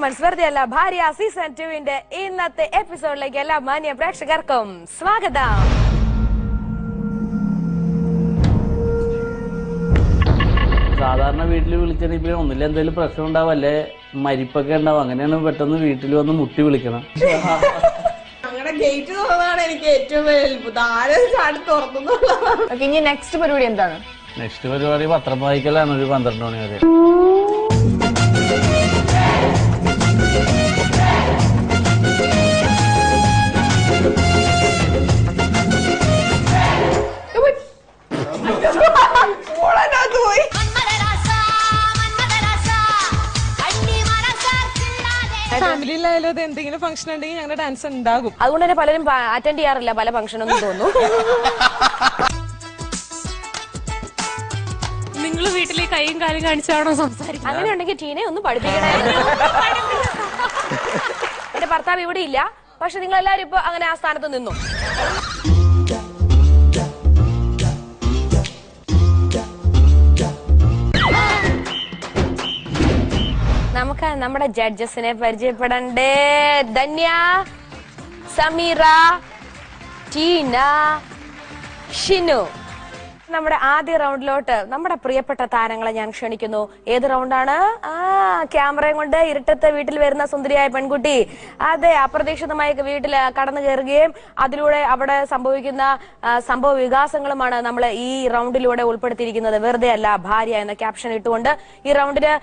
Romance വെറുതെയല്ല ഭാര്യ season 2 ഇന്നത്തെ എപ്പിസോഡിലേക്ക് എല്ലാ മാന്യ പ്രേക്ഷകർക്കും സ്വാഗതം. സാധാരണ വീട്ടിൽ വിളിച്ചിട്ട് ഒന്നില്ല എന്തെങ്കിലും പ്രശ്നം ഉണ്ടാവല്ലേ മരിപ്പൊക്കെ ഉണ്ടാവും. അങ്ങനെയാണ് പെട്ടെന്ന് വീട്ടിൽ വന്ന് മുട്ടി വിളിക്കണം. ഗേറ്റ് തുറന്നതാണ് എനിക്ക് ഏറ്റവും വലിയ നെക്സ്റ്റ് പരിപാടി എന്താണ്? നെക്സ്റ്റ് പരിപാടി പത്രം വായിക്കലാണ് ഒരു 12 മണി വരെ. ഫാമിലിയിലായാലും അത് എന്തെങ്കിലും ഫംഗ്ഷൻ ഉണ്ടെങ്കിൽ ഞങ്ങളുടെ ഡാൻസ് ഉണ്ടാകും. അതുകൊണ്ട് തന്നെ പലരും അറ്റൻഡ് ചെയ്യാറില്ല പല ഫംഗ്ഷനൊന്നും തോന്നുന്നു. നിങ്ങൾ വീട്ടിലെ കൈയും കാലും കാണിച്ചാണോ സംസാരിക്കുന്നത്? അങ്ങനെ ഉണ്ടെങ്കിൽ ടീനെ ഒന്ന് പഠിപ്പിക്കണേ. എന്റെ ഭർത്താവ് ഇവിടെ ഇല്ല, പക്ഷെ നിങ്ങൾ എല്ലാവരും ഇപ്പൊ അങ്ങനെ ആ സ്ഥാനത്ത് നിന്നു. നമുക്ക് നമ്മുടെ ജഡ്ജസിനെ പരിചയപ്പെടണ്ടേ. ധന്യ, സമീറ, ടീന, ഷിനു. നമ്മുടെ ആദ്യ റൗണ്ടിലോട്ട് നമ്മുടെ പ്രിയപ്പെട്ട താരങ്ങളെ ഞാൻ ക്ഷണിക്കുന്നു. ഏത് റൗണ്ടാണ്? ക്യാമറയും കൊണ്ട് ഇരുട്ടത്തെ വീട്ടിൽ വരുന്ന സുന്ദരിയായ പെൺകുട്ടി. അതെ, അപ്രതീക്ഷിതമായി വീട്ടിൽ കടന്നു കയറുകയും അതിലൂടെ അവിടെ സംഭവിക്കുന്ന സംഭവ വികാസങ്ങളുമാണ് നമ്മൾ ഈ റൗണ്ടിലൂടെ ഉൾപ്പെടുത്തിയിരിക്കുന്നത്. വെറുതെ അല്ല ഭാര്യ എന്ന ക്യാപ്ഷൻ ഇട്ടുകൊണ്ട് ഈ റൗണ്ടിന്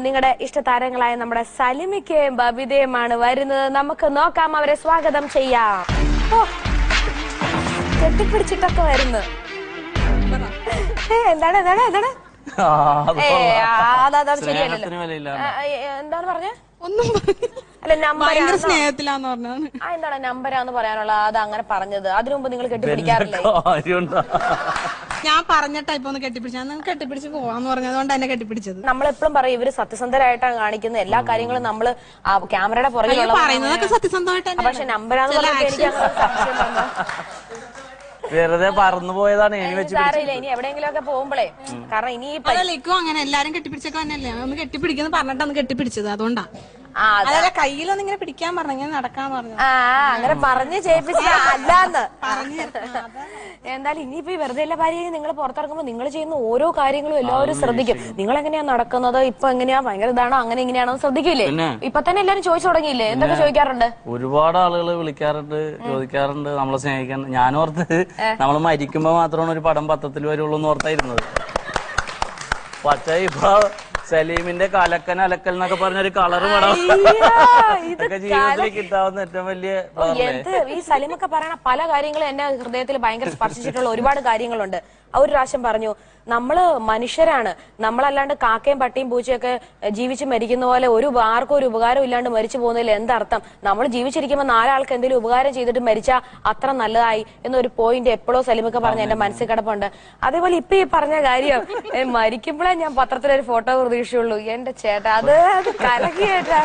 നിങ്ങളുടെ ഇഷ്ടതാരങ്ങളായ നമ്മുടെ സലിമിക്കയും ബബിതയുമാണ് വരുന്നത്. നമുക്ക് നോക്കാം, അവരെ സ്വാഗതം ചെയ്യാം. കെട്ടിപ്പിടിച്ചിട്ടൊക്കെ വരുന്നു. എന്താണ് എന്താണ് എന്താണ് ശരിയല്ലല്ലോ. എന്താണ് പറഞ്ഞ? ഒന്നും അല്ല, നമ്പർ സ്നേഹത്തിലാന്ന് പറഞ്ഞാണ്. എന്താണ് നമ്പരാന്ന് പറയാനുള്ള അത് അങ്ങനെ പറഞ്ഞത്? അതിനു മുമ്പ് നിങ്ങൾ കെട്ടിപ്പിടിക്കാറില്ലേ? ഞാൻ പറഞ്ഞ ടൈപ്പ് ഒന്ന് കെട്ടിപ്പിടിച്ച് പോവാന്ന് പറഞ്ഞതുകൊണ്ട് എന്നെ കെട്ടിപ്പിടിച്ചത്. നമ്മളെപ്പോഴും പറയും ഇവര് സത്യസന്ധരായിട്ടാണ് കാണിക്കുന്നത് എല്ലാ കാര്യങ്ങളും. നമ്മള് ക്യാമറയുടെ പുറകെ പറയുന്നതൊക്കെ സത്യസന്ധമായിട്ട്, പക്ഷെ നമ്പരാന്ന് പറഞ്ഞിട്ട് എനിക്ക് അങ്ങനെ സംശയം വന്നു. വെറുതെ പറന്നു പോയതാണ്. ഇനി എവിടെയെങ്കിലും ഒക്കെ പോകുമ്പോഴേ, കാരണം ഇനി അങ്ങനെ എല്ലാരും കെട്ടിപ്പിടിച്ചൊക്കെ തന്നെയല്ലേ ഒന്ന് കെട്ടിപ്പിടിക്കുന്നു പറഞ്ഞിട്ടാണ് കെട്ടിപ്പിടിച്ചത്. അതുകൊണ്ടാ അതല്ല കയ്യിലൊന്നും ഇങ്ങനെ പിടിക്കാൻ പറഞ്ഞു, ഇങ്ങനെ നടക്കാന്ന് പറഞ്ഞു. അങ്ങനെ പറഞ്ഞ് ചെയ്യിപ്പിച്ച അല്ലാന്ന് എന്തായാലും ഇനിയിപ്പോ ഈ വെറുതെ എല്ലാ ഭാര്യ നിങ്ങൾ പുറത്തിറങ്ങുമ്പോ നിങ്ങൾ ചെയ്യുന്ന ഓരോ കാര്യങ്ങളും എല്ലാവരും ശ്രദ്ധിക്കും. നിങ്ങൾ എങ്ങനെയാ നടക്കുന്നത്, ഇപ്പൊ എങ്ങനെയാ, ഭയങ്കര ഇതാണോ അങ്ങനെ ഇങ്ങനെയാണോ ശ്രദ്ധിക്കൂലേ? ഇപ്പൊ തന്നെ എല്ലാരും ചോദിച്ചു തുടങ്ങിയില്ലേ? എന്തൊക്കെ ചോദിക്കാറുണ്ട്? ഒരുപാട് ആളുകൾ വിളിക്കാറുണ്ട്, ചോദിക്കാറുണ്ട്, നമ്മളെ സ്നേഹിക്കാൻ. ഞാനോർത്ത് നമ്മള് മരിക്കുമ്പോ മാത്രമാണ് ഒരു പടം പത്രത്തിൽ വരുള്ളൂ എന്ന് ഓർത്തായിരുന്നത്. പക്ഷേ ഇപ്പൊ സലീമിന്റെ കലക്കൻ അലക്കൽ എന്നൊക്കെ പറഞ്ഞൊരു കളറ് പടം ഇതൊക്കെ ജീവിതത്തിൽ കിട്ടാവുന്ന ഏറ്റവും വലിയ. ഈ സലീമൊക്കെ പറയണ പല കാര്യങ്ങളും എന്നെ ഹൃദയത്തിൽ ഭയങ്കര സ്പർശിച്ചിട്ടുള്ള ഒരുപാട് കാര്യങ്ങളുണ്ട്. ഒരു പ്രാവശ്യം പറഞ്ഞു, നമ്മള് മനുഷ്യരാണ്, നമ്മളല്ലാണ്ട് കാക്കയും പട്ടിയും പൂച്ചയൊക്കെ ജീവിച്ച് മരിക്കുന്ന പോലെ ആർക്കും ഒരു ഉപകാരം ഇല്ലാണ്ട് മരിച്ചു പോകുന്നതിൽ എന്തർത്ഥം? നമ്മൾ ജീവിച്ചിരിക്കുമ്പോൾ 4 ആൾക്ക് എന്തെങ്കിലും ഉപകാരം ചെയ്തിട്ട് മരിച്ചാൽ അത്ര നല്ലതായി എന്നൊരു പോയിന്റ് എപ്പോഴോ സലീമൊക്കെ പറഞ്ഞ എന്റെ മനസ്സിൽ കിടപ്പുണ്ട്. അതേപോലെ ഇപ്പൊ ഈ പറഞ്ഞ കാര്യം മരിക്കുമ്പോഴേ ഞാൻ പത്രത്തിലൊരു ഫോട്ടോ പ്രതീക്ഷയുള്ളൂ. എന്റെ ചേട്ടാ, അത് കലക്കിയേറ്റാ.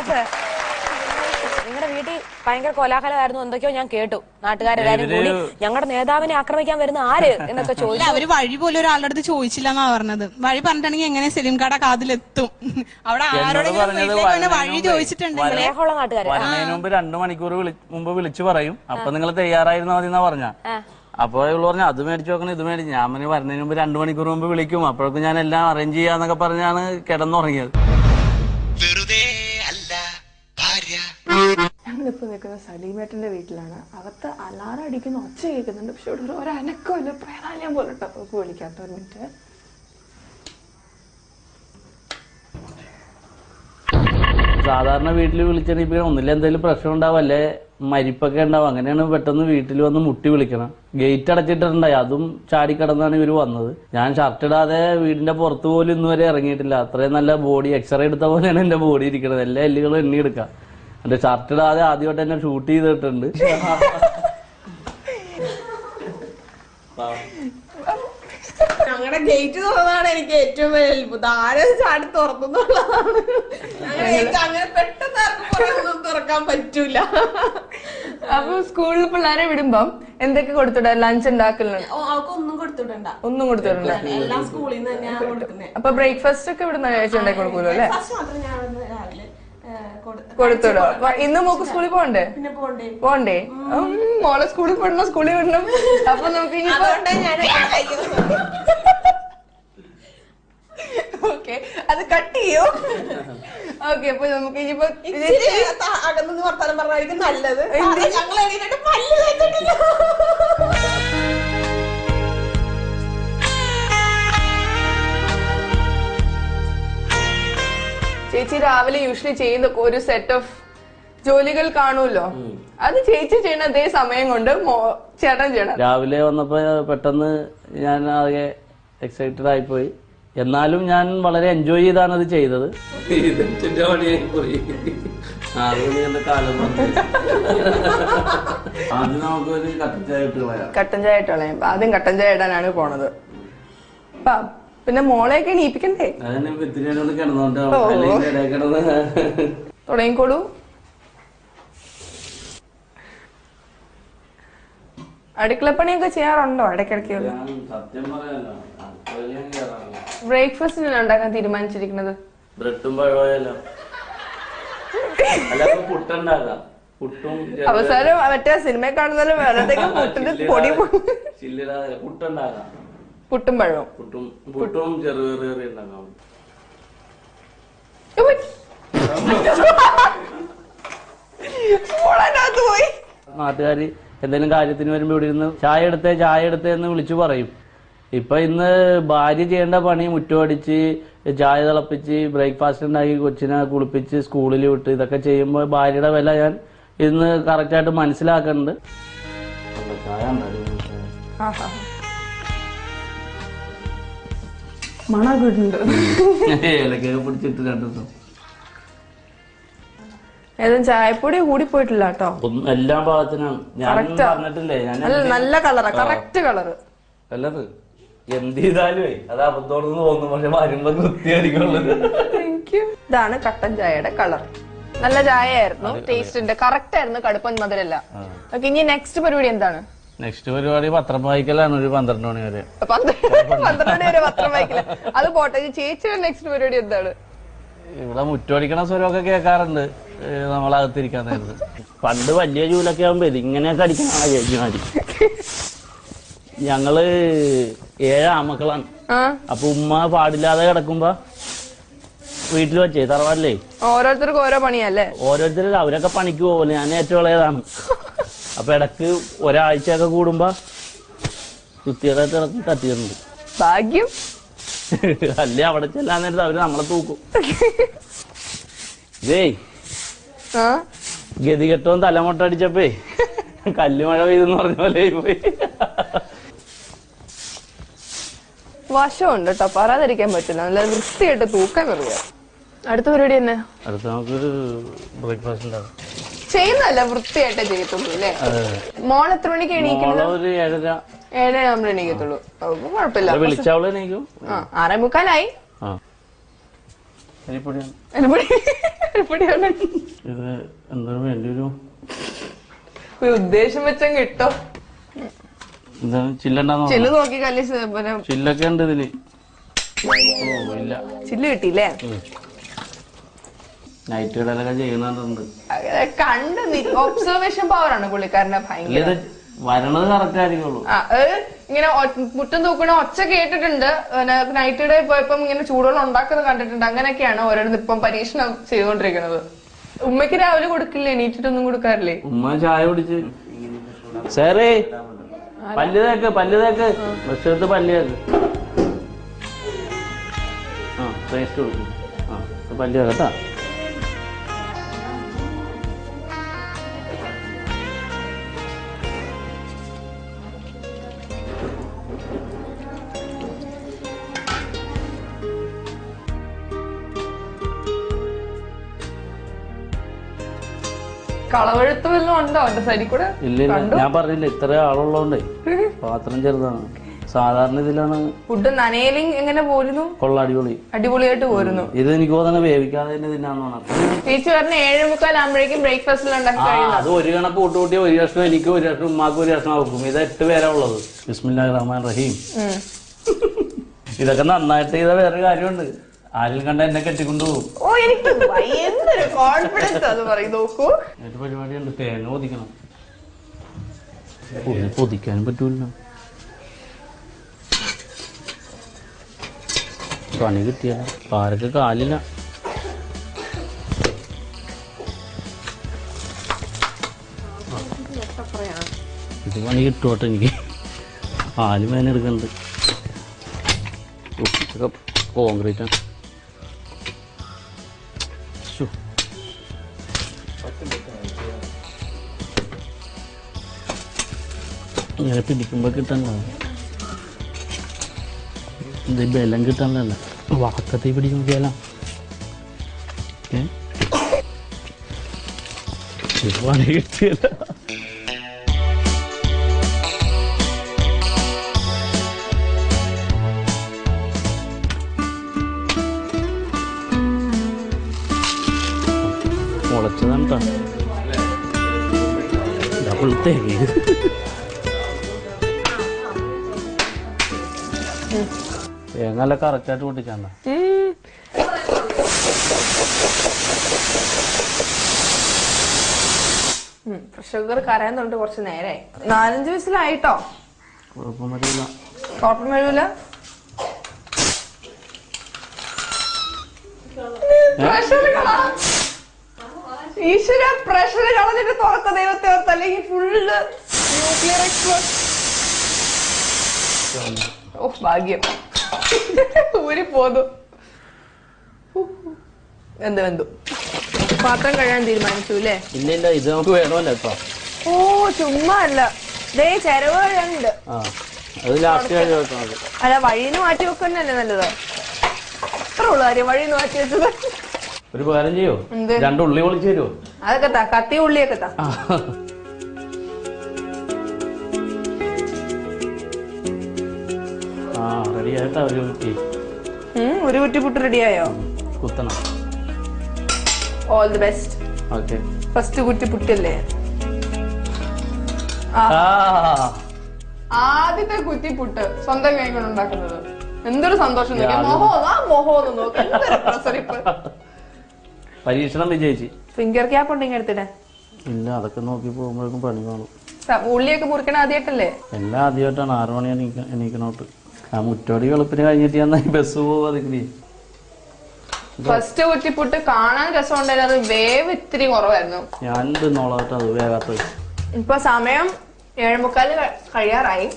നിങ്ങളുടെ വീട്ടിൽ ഭയങ്കര കോലാഹലമായിരുന്നു എന്തൊക്കെയോ ഞാൻ കേട്ടു. നാട്ടുകാരെല്ലാരും കൂടി ഞങ്ങളുടെ നേതാവിനെ ആക്രമിക്കാൻ വരുന്ന ആര് എന്നൊക്കെ ചോദിച്ചു. അവര് വഴി പോലും ഒരാളുടെ അടുത്ത് ചോദിച്ചില്ല എന്നാ പറഞ്ഞത്. വഴി പറഞ്ഞിട്ടുണ്ടെങ്കിൽ എങ്ങനെ സലീം കാട കാതിലെത്തും? അവിടെ ആരോടെങ്കിലും വഴി ചോദിച്ചിട്ടുണ്ട്. സ്നേഹമുള്ള നാട്ടുകാർ വരുന്നതിന് മുമ്പ് 2 മണിക്കൂർ മുമ്പ് വിളിച്ചു പറയും. അപ്പൊ നിങ്ങൾ തയ്യാറായിരുന്നാ മതി എന്നാ പറഞ്ഞ. അപ്പൊ ഇവള് പറഞ്ഞു അത് മേടിച്ചു നോക്കണം, ഇത് മേടിച്ചു. ഞാൻ പറഞ്ഞു വരുന്നതിന് മുമ്പ് 2 മണിക്കൂർ മുമ്പ് വിളിക്കും, അപ്പോഴേക്കും ഞാൻ എല്ലാം അറേഞ്ച് ചെയ്യാന്നൊക്കെ പറഞ്ഞാണ് കിടന്നുറങ്ങിയത്. ഞങ്ങളിപ്പോ നിൽക്കുന്ന സലീമേട്ടന്റെ വീട്ടിലാണ്. അകത്ത് അലാറം അടിക്കുന്ന ഒച്ച കേൾക്കുന്നുണ്ട്, പക്ഷെ ഇവിടെ ഒരു അനക്കമില്ല. പ്രേതാലയം പോലെ ഇട്ടോ വിളിക്കാത്ത. ഒരു മിനിറ്റ്. സാധാരണ വീട്ടിൽ വിളിച്ചിട്ട് ഒന്നില്ല എന്തെങ്കിലും പ്രശ്നം ഉണ്ടാവല്ലേ മരിപ്പൊക്കെ ഉണ്ടാവും. അങ്ങനെയാണ് പെട്ടെന്ന് വീട്ടിൽ വന്ന് മുട്ടി വിളിക്കണം. ഗേറ്റ് അടച്ചിട്ടുണ്ടായി, അതും ചാടിക്കടന്നാണ് ഇവര് വന്നത്. ഞാൻ ഷർട്ട് ഇടാതെ വീടിന്റെ പുറത്ത് പോലും ഇന്നുവരെ ഇറങ്ങിയിട്ടില്ല. അത്രയും നല്ല ബോഡി, എക്സ്റേ എടുത്ത പോലെയാണ് എന്റെ ബോഡി ഇരിക്കുന്നത്. എല്ലാ എല്ലുകളും എണ്ണി എടുക്കാം. എന്റെ ഷർട്ട് ഇടാതെ ആദ്യമായിട്ട് എന്നെ ഷൂട്ട് ചെയ്തിട്ടുണ്ട്. ഞങ്ങളുടെ ഗേറ്റ് തുറന്നതാണ് എനിക്ക് ഏറ്റവും വലിയ അത്ഭുതം. ആരും ചാടി തുറന്നുള്ളതാണ്. അങ്ങനെ പെട്ടെന്ന് തുറക്കാൻ പറ്റൂല. അപ്പൊ സ്കൂളിൽ പിള്ളേരെ വിടുമ്പം എന്തൊക്കെ കൊടുത്തിടാ? ലഞ്ച് ഉണ്ടാക്കലുണ്ട്? ഒന്നും കൊടുത്തിടണ്ട. ഒന്നും കൊടുത്തിടണ്ട. എല്ലാം സ്കൂളിൽ നിന്ന് തന്നെയാണ് കൊടുക്കുന്നത്. അപ്പൊ ബ്രേക്ക്ഫാസ്റ്റ് ഒക്കെ ഇവിടെ ഉണ്ടാക്കി കൊടുക്കൂലോ അല്ലെ? മാത്രം ഞാൻ രാവിലെ കൊടുത്തുവിടും. ഇന്ന് മോക്ക് സ്കൂളിൽ പോകണ്ടേ? പോണ്ടേ? മോളെ സ്കൂളിൽ വിടണം, സ്കൂളിൽ വിടണം. അപ്പൊ നമുക്ക് ഓക്കെ, അത് കട്ട് ചെയ്യോ? ഓക്കെ, അപ്പൊ നമുക്ക് ഇനിയിപ്പോ അകന്നു വർത്താനം പറഞ്ഞായിരിക്കും നല്ലത്. ഞങ്ങൾ എണീറ്റിട്ട് പല്ല് തേച്ചിട്ടില്ല. ചേച്ചി രാവിലെ യൂഷ്വലി ചെയ്യുന്ന ഒരു സെറ്റ് ഓഫ് ജോലികൾ കാണുമല്ലോ, അത് ചേച്ചി ചെയ്യുന്ന അതേ സമയം കൊണ്ട് ചേട്ടൻ ചെയ്യണം. രാവിലെ വന്നപ്പോ പെട്ടെന്ന് ഞാൻ ആകെ എക്സൈറ്റഡ് ആയിപ്പോയി. എന്നാലും ഞാൻ വളരെ എൻജോയ് ചെയ്താണ് അത് ചെയ്തത്. ആദ്യം നമുക്കൊരു കട്ടൻ ചായ ഇട്ട് കളയാം. കട്ടൻ ചായ ഇട്ട് കളയാം. ആദ്യം കട്ടൻ ചായ ഇടാനാണ് പോണത്. പിന്നെ മോളെയൊക്കെ എണീപ്പിക്കണ്ടേ? അതിനെ ഇത്തിരി കിടന്നോണ്ട് തുടങ്ങിക്കോളൂ. അടുക്കളപ്പണിയൊക്കെ ചെയ്യാറുണ്ടോ ഇടയ്ക്കിടയ്ക്ക്? സത്യം പറയാലോ, ബ്രേക്ക്ഫാസ്റ്റിന് ഉണ്ടാക്കാൻ തീരുമാനിച്ചിരിക്കുന്നത് ബ്രെഡും പഴമല്ലോ. അല്ല, പുട്ടുണ്ടാക്കാം. പുട്ടും അവസാനം മറ്റേ സിനിമ കാണുന്നാലും വേറെന്തെങ്കിലും പുട്ടിന്റെ പൊടി ചില്ലിടാതെ പുട്ടുണ്ടാക്കാം. പുട്ടും പഴവും പുട്ടും ചെറുകറി ഉണ്ടാക്കാം. പോയി നാട്ടുകാര് എന്തെങ്കിലും കാര്യത്തിന് വരുമ്പോ ഇവിടെ ഇരുന്ന് ചായ എടുത്തേ എന്ന് വിളിച്ചു പറയും. ഇപ്പൊ ഇന്ന് ഭാര്യ ചെയ്യേണ്ട പണി മുറ്റമടിച്ച്, ചായ തിളപ്പിച്ച്, ബ്രേക്ക്ഫാസ്റ്റ് ഉണ്ടാക്കി, കൊച്ചിനെ കുളിപ്പിച്ച് സ്കൂളിൽ വിട്ട്, ഇതൊക്കെ ചെയ്യുമ്പോൾ ഭാര്യയുടെ വില ഞാൻ ഇന്ന് കറക്റ്റായിട്ട് മനസ്സിലാക്കുന്നുണ്ട്. ചായ ഏലക്കൊക്കെ പിടിച്ചിട്ട് രണ്ടു ഏതും ചായപ്പൊടി കൂടി പോയിട്ടില്ല കേട്ടോ. എല്ലാ ഭാഗത്തിനാണ് ഞാൻ പറഞ്ഞിട്ടില്ലേ. ഞാൻ നല്ല കളറാ, കറക്റ്റ് കളറ്. അല്ലത് എന്ത് ചെയ്താലും അത് അബദ്ധോടെന്ന് തോന്നും, പക്ഷെ വരുമ്പോ വൃത്തിയായിരിക്കുള്ളത്. ഇതാണ് കട്ടൻ ചായയുടെ കളർ. നല്ല ചായ ആയിരുന്നു, ടേസ്റ്റ് ഉണ്ട്, കറക്റ്റ് ആയിരുന്നു, കടുപ്പം മധുരല്ല. ഓക്കെ, ഇനി നെക്സ്റ്റ് പരിപാടി എന്താണ്? നെക്സ്റ്റ് പരിപാടി പത്രം വായിക്കലാണ്. ഒരു 12 മണി വരെ. 12 മണി വരെ പത്രം വായിക്കില്ല. അത് പോട്ടെ, ചേച്ചിയുടെ നെക്സ്റ്റ് പരിപാടി എന്താണ്? ഇവിടെ മുറ്റോടിക്കണ സ്വരമൊക്കെ കേൾക്കാറുണ്ട് നമ്മളകത്തിരിക്കാൻ നേരത്ത്. പണ്ട് വലിയ ചൂലൊക്കെ ആകുമ്പോ ഇതിങ്ങനെയൊക്കെ അടിക്കണ ചേച്ചിമാരി. ഞങ്ങള് 7 ആമക്കളാണ്. അപ്പൊ ഉമ്മ പാടില്ലാതെ കിടക്കുമ്പോ വീട്ടിൽ വെച്ചേ തറവാടില്ലേ, ഓരോരുത്തർക്കും ഓരോ പണിയല്ലേ? ഓരോരുത്തരും അവരൊക്കെ പണിക്ക് പോകല്ലേ. ഞാൻ ഏറ്റവും ഇളയതാണ്. അപ്പൊ ഇടക്ക് ഒരാഴ്ചയൊക്കെ കൂടുമ്പോ കുത്തിയതായിട്ട് ഇടക്ക് തട്ടിയിട്ടുണ്ട്. ഭാഗ്യം. അല്ലേ അവിടെ ചെല്ലാൻ നേരത്ത് അവര് നമ്മളെ തൂക്കും. ഇതേ ഗതികെട്ടവും തലമുട്ടടിച്ചപ്പേ കല്ലുമഴ പെയ്തെന്ന് പറഞ്ഞ പോലെ പോയി. വശമുണ്ട് കേട്ടോ, പറയാതിരിക്കാൻ പറ്റില്ല. നല്ല വൃത്തിയായിട്ട് തൂക്കാൻ അറിയാം. അടുത്ത പരിപാടി തന്നെ? അടുത്ത നമുക്കൊരു ബ്രേക്ക്ഫാസ്റ്റ് ഉണ്ടാകും. ചെയ്യുന്നല്ല, വൃത്തിയായിട്ടേ ചെയ്യത്തുള്ളൂ അല്ലേ? മോൾ എത്ര മണിക്ക് എണീക്കുന്നത്? ഒരു 7:30. 7 നമ്മൾ എണീക്കത്തുള്ളൂ. കുഴപ്പമില്ല. വിളിച്ചവള് എണീക്കും. 6:45. ഇത് എന്താ വേണ്ടിയൊരു ഉദ്ദേശം വെച്ചങ്ങ് കിട്ടോ. എന്താണ് ചില്ലുണ്ടാകുന്ന? ചില്ല് നോക്കി കല്ല് ചില്ലൊക്കെ ഉണ്ട് ഇതില്. ഇല്ല, ചില്ല് കിട്ടിയില്ലേ? നൈറ്റ് ഇടലൊക്കെ ചെയ്യുന്നുണ്ട്. കണ്ട് ഒബ്സർവേഷൻ പവർ ആണ് പുള്ളിക്കാരനെ ഭയങ്കര. വരണത് കറക്റ്റ് ആയിരിക്കുള്ളൂ. ഇങ്ങനെ മുറ്റം തൂക്കണ ഒച്ച കേട്ടിട്ടുണ്ട്. നൈറ്റ് ഡേ പോയപ്പം ഇങ്ങനെ ചൂടുവെള്ളം ഉണ്ടാക്കുന്നത് കണ്ടിട്ടുണ്ട്. അങ്ങനെയൊക്കെയാണ് ഓരോരുത്തർ ഇപ്പം പരീക്ഷണം ചെയ്തുകൊണ്ടിരിക്കുന്നത്. ഉമ്മയ്ക്ക് രാവിലെ കൊടുക്കില്ലേ? എണീറ്റിട്ടൊന്നും കൊടുക്കാറില്ലേ? ഉമ്മ ചായ കുടിച്ച് സാറേ പല്ല് തേക്ക് ബ്രഷ് എടുത്ത് പല്ല് തേക്ക്. പേസ്റ്റ് കൊടുക്കും. പല്ല് കേട്ടാ. കളവെഴുത്ത് വല്ലതും ഉണ്ടോ അവന്റെ സൈഡിൽ കൂടെ? ഇല്ല, ഞാൻ പറഞ്ഞില്ല ഇത്ര ആളുള്ളതുകൊണ്ടേ പാത്രം ചെറുതാണ്. സാധാരണ ഇതിലാണ്. ഫുഡ് നനയിലിങ് എങ്ങനെ പോരുന്നു? കൊള്ളാടിപൊളി, അടിപൊളിയായിട്ട് പോരുന്നു. ഇത് എനിക്ക് തോന്നുന്നത് വേവിക്കാതെ തന്നെ തിന്നാന്ന് പറഞ്ഞു. ചേച്ചി പറഞ്ഞ 7:45 ആകുമ്പോഴേക്കും ബ്രേക്ക്ഫാസ്റ്റിൽ ഉണ്ടാക്കി കഴിയുന്നു. അത് ഒരു കണക്ക് കൂട്ടുകൂട്ടി ഒരു കഷ്ണം എനിക്ക്, ഒരു കഷ്ണം ഉമ്മാക്ക്, ഒരു കഷ്ണം വെക്കും. ഇത് 8 പേരാ ഉള്ളത്. ബിസ്മില്ലാഹിർ റഹ്മാനിർ റഹീം. ഇതൊക്കെ നന്നായിട്ട് ചെയ്ത വേറെ കാര്യമുണ്ട്. ആരും കണ്ട എന്നെ കെട്ടിക്കൊണ്ടുപോകും. ഓ എനിക്ക് എന്തൊരു കോൺഫിഡൻസ് അത് പറയും. നോക്കൂ, ഒരു പരിപാടിയുണ്ട്, തേങ്ങ പൊതിക്കണം. പൊതിക്കാനും പറ്റൂല, പണി കിട്ടിയ പാരക്ക് കാലില്ല. ഇത് പണി കിട്ടുവട്ടെ എനിക്ക്, കാല് വേന എടുക്കണ്ട്. കോൺക്രീറ്റ് ആണ്. ഇങ്ങനെ പിടിക്കുമ്പോ കിട്ടണ്ടാവും, ഇത് ബലം കിട്ടാനല്ല, വാക്കത്തി പിടിക്കുമ്പോഴല്ല. പണി കിട്ടിയല്ല. മുളച്ചതാണ് കേട്ടോ, ഡബിൾ തേങ്ങ. തേങ്ങ നല്ല കറക്റ്റായിട്ട് പൊട്ടിച്ചാണ്ട. പ്രഷർ കുക്കർ കരയാൻ തൊട്ട് കുറച്ച് നേരായി. 4-5 വിസിലായിട്ടോ, കുഴപ്പം വരില്ല. കുഴപ്പം വരൂല. ഈശ്വര, പ്രഷർ കളഞ്ഞിട്ട് തുറക്ക ദൈവത്തെ ഓർത്ത്, അല്ലെങ്കിൽ ഫുള്ള് ന്യൂക്ലിയർ എക്സ്പ്ലോഷൻ. ഓ ഭാഗ്യം, ഊരി പോന്നു. വെന്തു. പാത്രം കഴിയാൻ തീരുമാനിച്ചു അല്ലേ? ഇല്ല, ഇത് നമുക്ക് വേണമല്ലോ ഇപ്പൊ. ഓ ചുമ്മാ അല്ല, ദേ ചെലവ് കഴിയാനുണ്ട്. അത് ലാസ്റ്റ് കഴിഞ്ഞ് വെക്കണം. അല്ല, വഴിന്ന് മാറ്റി വെക്കുന്നല്ലേ നല്ലത്. അത്ര ഉള്ളു കാര്യം, വഴിന്ന് മാറ്റി വെച്ചത്. ഒരു കാര്യം ചെയ്യോ, 2 ഉള്ളി പൊളിച്ചു തരുമോ? അതൊക്കെ താ, കത്തി ഉള്ളിയൊക്കെ താ. റെഡി ആയിട്ടാ ഒരു കുറ്റി. ഒരു കുറ്റി പുട്ട് റെഡിയായോ? കുത്തണം. All the best. Okay, first കുറ്റി പുട്ടല്ലേ? ആദ്യത്തെ കുറ്റി പുട്ട് സ്വന്തം കൈ കൊണ്ട് ഉണ്ടാക്കുന്നത് എന്തൊരു സന്തോഷം. മോഹോന്ന് നോക്ക്, എന്തൊരു പ്രസരിപ്പ്. പരീക്ഷണം വിജയിച്ച്. ഫിംഗർ ക്യാപ്പ് ഉണ്ടെങ്കിൽ എടുത്തിട്ടെ. ഇല്ല, അതൊക്കെ നോക്കി പോകുമ്പോഴേക്കും പണി കാണും. ഉള്ളിയൊക്കെ മുറിക്കണ ആദ്യമായിട്ടല്ലേ? എല്ലാം ആദ്യമായിട്ടാണ്. 6 മണി എണീക്കണോട്ട്. ആ മുറ്റോടി വെളുപ്പിന് കഴിഞ്ഞിട്ട് ഞാൻ ബസ് പോവാതിരിക്കണേ. ഫസ്റ്റ് കുറ്റിപ്പുട്ട് കാണാൻ രസമുണ്ടായിരുന്നു, അത് വേവ് ഇത്തിരി കുറവായിരുന്നു. ഞാൻ തിന്നോളാട്ടോ, അത് വേഗാത്തത്. ഇപ്പൊ സമയം 7:45 കഴിയാറായി.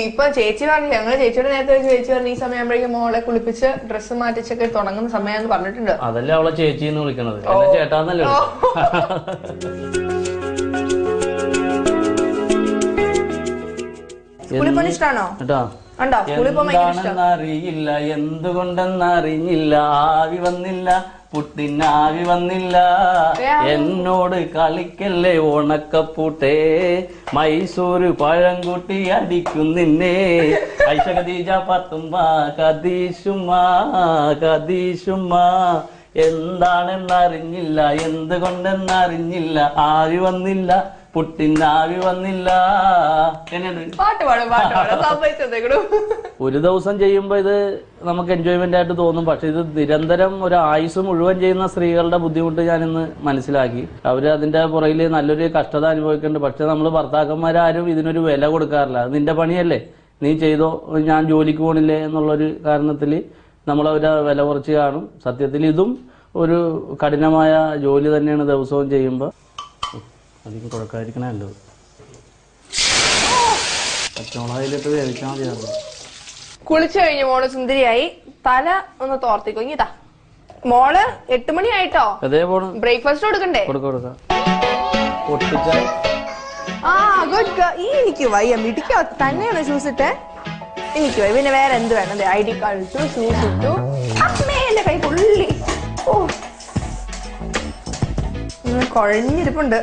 ഇപ്പൊ ചേച്ചി പറഞ്ഞില്ല, ഞങ്ങള് ചേച്ചിയുടെ നേരത്തെ ചേച്ചി പറഞ്ഞു ഈ സമയമാകുമ്പോഴേക്കും മോളെ കുളിപ്പിച്ച് ഡ്രസ്സ് മാറ്റിച്ചൊക്കെ തുടങ്ങുന്ന സമയം പറഞ്ഞിട്ടുണ്ട്. അതല്ലേ അവളെ ചേച്ചിന്ന് വിളിക്കണത്, എന്നെ ചേട്ടാന്നല്ലേ. കുളിപ്പണി ഇഷ്ടാണോ? എന്താണെന്നറിയില്ല, എന്തുകൊണ്ടെന്നറിഞ്ഞില്ല, ആവി വന്നില്ല, പുട്ടിനാവി വന്നില്ല, എന്നോട് കളിക്കല്ലേ ഉണക്കപ്പൂട്ടേ, മൈസൂര് പഴംകുട്ടി അടിക്കുന്നിന്നെ, ഐഷ ഖദീജ ഫാത്തുമ്മ കദീഷുമ്മ, എന്താണെന്നറിഞ്ഞില്ല, എന്തുകൊണ്ടെന്നറിഞ്ഞില്ല, ആവി വന്നില്ല, പുട്ടിനാവി വന്നില്ല. ഒരു ദിവസം ചെയ്യുമ്പോ ഇത് നമുക്ക് എൻജോയ്മെന്റ് ആയിട്ട് തോന്നും. പക്ഷെ ഇത് നിരന്തരം ഒരു ആയുസ് മുഴുവൻ ചെയ്യുന്ന സ്ത്രീകളുടെ ബുദ്ധിമുട്ട് ഞാനിന്ന് മനസ്സിലാക്കി. അവര് അതിന്റെ പുറകിൽ നല്ലൊരു കഷ്ടത അനുഭവിക്കുന്നുണ്ട്. പക്ഷെ നമ്മൾ ഭർത്താക്കന്മാരാരും ഇതിനൊരു വില കൊടുക്കാറില്ല. അത് നിന്റെ പണിയല്ലേ, നീ ചെയ്തോ, ഞാൻ ജോലിക്ക് പോണില്ലേ എന്നുള്ളൊരു കാരണത്തിൽ നമ്മളവരെ വില കുറച്ച് കാണും. സത്യത്തിൽ ഇതും ഒരു കഠിനമായ ജോലി തന്നെയാണ് ദിവസവും ചെയ്യുമ്പോൾ. അധികം കുഴക്കാതിരിക്കണേ നല്ലത്. പച്ചമുളകിലിട്ട് വേവിച്ചാൽ മതിയാകും. കുളിച്ചു കഴിഞ്ഞു മോള് സുന്ദരിയായി. തല ഒന്ന് തോർത്തിക്കോ. ഇതാ മോള് 8 മണി ആയിട്ടോ. അതേപോലെ ബ്രേക്ക്ഫാസ്റ്റ് കൊടുക്കണ്ടേ? കൊടുക്കാം. ഗുഡ്. എനിക്ക് വയ്യ, മിടിക്കോ തന്നെയാണ് ഷൂസ് ഇട്ടെ. എനിക്ക് വയ്യ, പിന്നെ വേറെ എന്ത് വേണം? ID കാർഡ് ഇട്ടു, ഷൂസ് ഇട്ടു. അമ്മേ, എന്റെ കൈ പുള്ളി. ഓ, കുഴഞ്ഞിരിപ്പുണ്ട്.